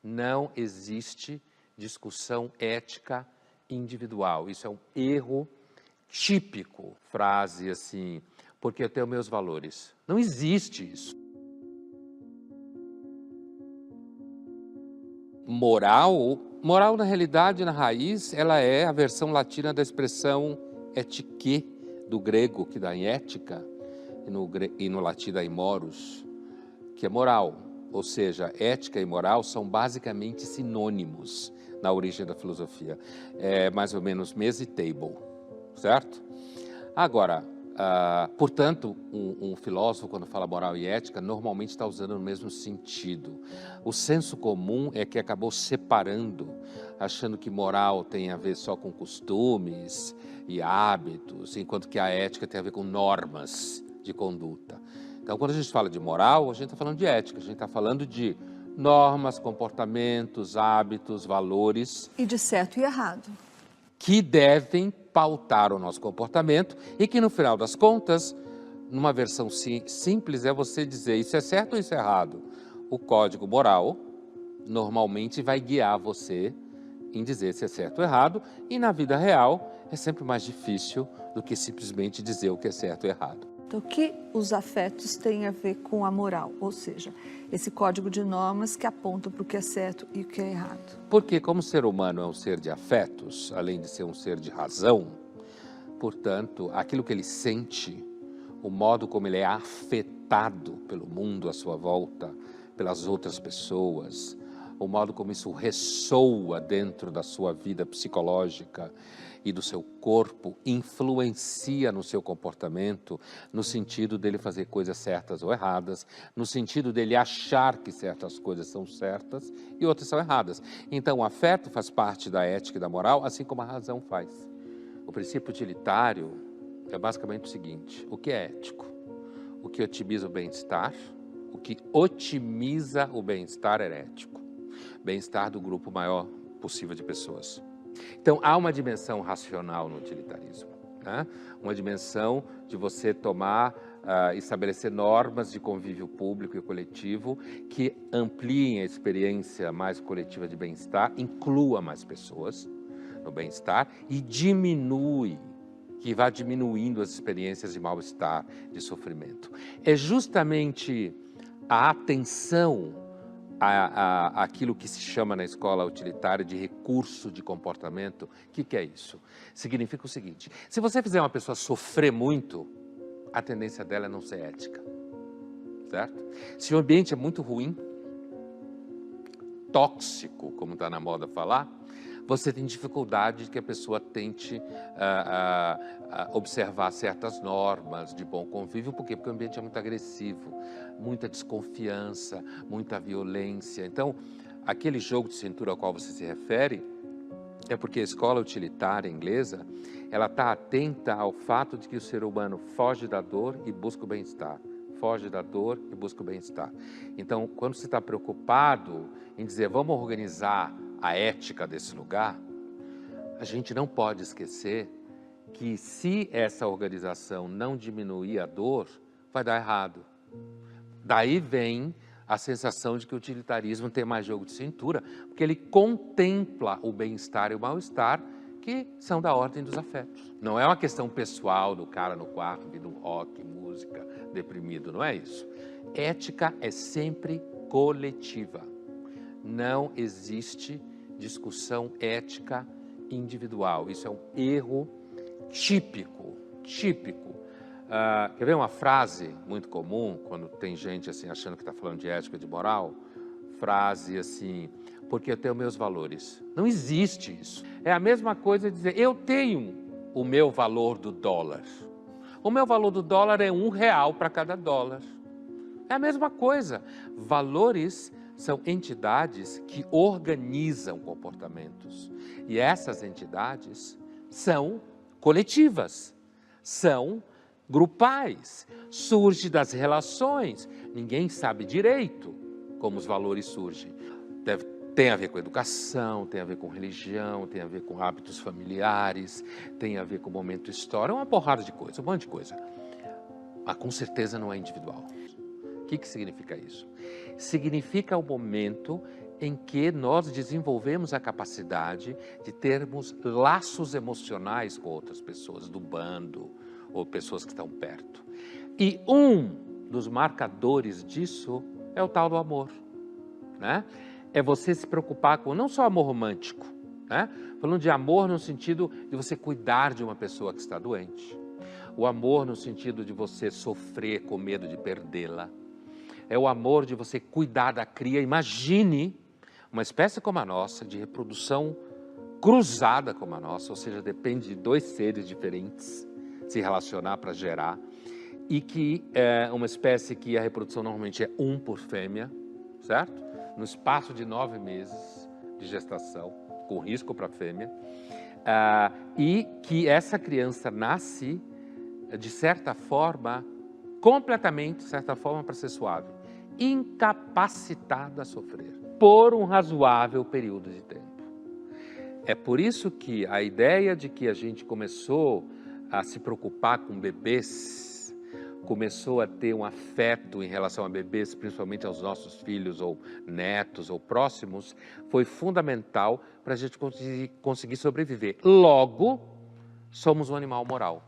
Não existe discussão ética individual. Isso é um erro típico. Frase assim, porque eu tenho meus valores. Não existe isso. Moral na realidade, na raiz, ela é a versão latina da expressão etike, do grego, que dá em ética, e no latim dá em moros, que é moral. Ou seja, ética e moral são basicamente sinônimos na origem da filosofia. É mais ou menos mesa e table, certo? Agora, portanto, um filósofo, quando fala moral e ética, normalmente está usando no mesmo sentido. O senso comum é que acabou separando, achando que moral tem a ver só com costumes e hábitos, enquanto que a ética tem a ver com normas de conduta. Então, quando a gente fala de moral, a gente está falando de ética, a gente está falando de normas, comportamentos, hábitos, valores. E de certo e errado. Que devem pautar o nosso comportamento e que, no final das contas, numa versão simples, é você dizer isso é certo ou isso é errado. O código moral normalmente vai guiar você em dizer se é certo ou errado, e na vida real é sempre mais difícil do que simplesmente dizer o que é certo ou errado. Então, o que os afetos têm a ver com a moral? Ou seja, esse código de normas que aponta para o que é certo e o que é errado. Porque como o ser humano é um ser de afetos, além de ser um ser de razão, portanto, aquilo que ele sente, o modo como ele é afetado pelo mundo à sua volta, pelas outras pessoas, o modo como isso ressoa dentro da sua vida psicológica e do seu corpo, influencia no seu comportamento, no sentido dele fazer coisas certas ou erradas, no sentido dele achar que certas coisas são certas e outras são erradas. Então, o afeto faz parte da ética e da moral, assim como a razão faz. O princípio utilitário é basicamente o seguinte: o que é ético? O que otimiza o bem-estar, o que otimiza o bem-estar é ético. Bem-estar do grupo maior possível de pessoas. Então, há uma dimensão racional no utilitarismo, né? Uma dimensão de você estabelecer normas de convívio público e coletivo que ampliem a experiência mais coletiva de bem-estar, inclua mais pessoas no bem-estar e que vá diminuindo as experiências de mal-estar, de sofrimento. É justamente a atenção aquilo que se chama na escola utilitária de recurso de comportamento. O que é isso? Significa o seguinte: se você fizer uma pessoa sofrer muito, a tendência dela é não ser ética, certo? Se o ambiente é muito ruim, tóxico, como está na moda falar, você tem dificuldade de que a pessoa tente observar certas normas de bom convívio. Por quê? Porque o ambiente é muito agressivo, muita desconfiança, muita violência. Então, aquele jogo de cintura ao qual você se refere é porque a escola utilitária inglesa, ela está atenta ao fato de que o ser humano foge da dor e busca o bem-estar. Foge da dor e busca o bem-estar. Então, quando você está preocupado em dizer, vamos organizar a ética desse lugar, a gente não pode esquecer que se essa organização não diminuir a dor, vai dar errado. Daí vem a sensação de que o utilitarismo tem mais jogo de cintura, porque ele contempla o bem-estar e o mal-estar, que são da ordem dos afetos. Não é uma questão pessoal do cara no quarto, ouvindo rock, música, deprimido, não é isso. Ética é sempre coletiva. Não existe discussão ética individual. Isso é um erro típico. Quer ver uma frase muito comum, quando tem gente assim achando que está falando de ética e de moral? Frase assim, porque eu tenho meus valores. Não existe isso. É a mesma coisa dizer, eu tenho o meu valor do dólar. O meu valor do dólar é R$1 para cada dólar. É a mesma coisa. Valores são entidades que organizam comportamentos. E essas entidades são coletivas, são grupais, surge das relações. Ninguém sabe direito como os valores surgem. Tem a ver com educação, tem a ver com religião, tem a ver com hábitos familiares, tem a ver com momento histórico, uma porrada de coisa, um monte de coisa. Mas com certeza não é individual. O que significa isso? Significa o momento em que nós desenvolvemos a capacidade de termos laços emocionais com outras pessoas do bando ou pessoas que estão perto. E um dos marcadores disso é o tal do amor, né? É você se preocupar com não só amor romântico, né? Falando de amor no sentido de você cuidar de uma pessoa que está doente. O amor no sentido de você sofrer com medo de perdê-la. É o amor de você cuidar da cria. Imagine uma espécie como a nossa, de reprodução cruzada como a nossa, ou seja, depende de dois seres diferentes se relacionar para gerar, e que é uma espécie que a reprodução normalmente é um por fêmea, certo? No espaço de 9 meses de gestação, com risco para a fêmea, e que essa criança nasce, de certa forma, completamente, de certa forma, para ser suave, incapacitada a sofrer, por um razoável período de tempo. É por isso que a ideia de que a gente começou a se preocupar com bebês, começou a ter um afeto em relação a bebês, principalmente aos nossos filhos ou netos ou próximos, foi fundamental para a gente conseguir sobreviver. Logo, somos um animal moral.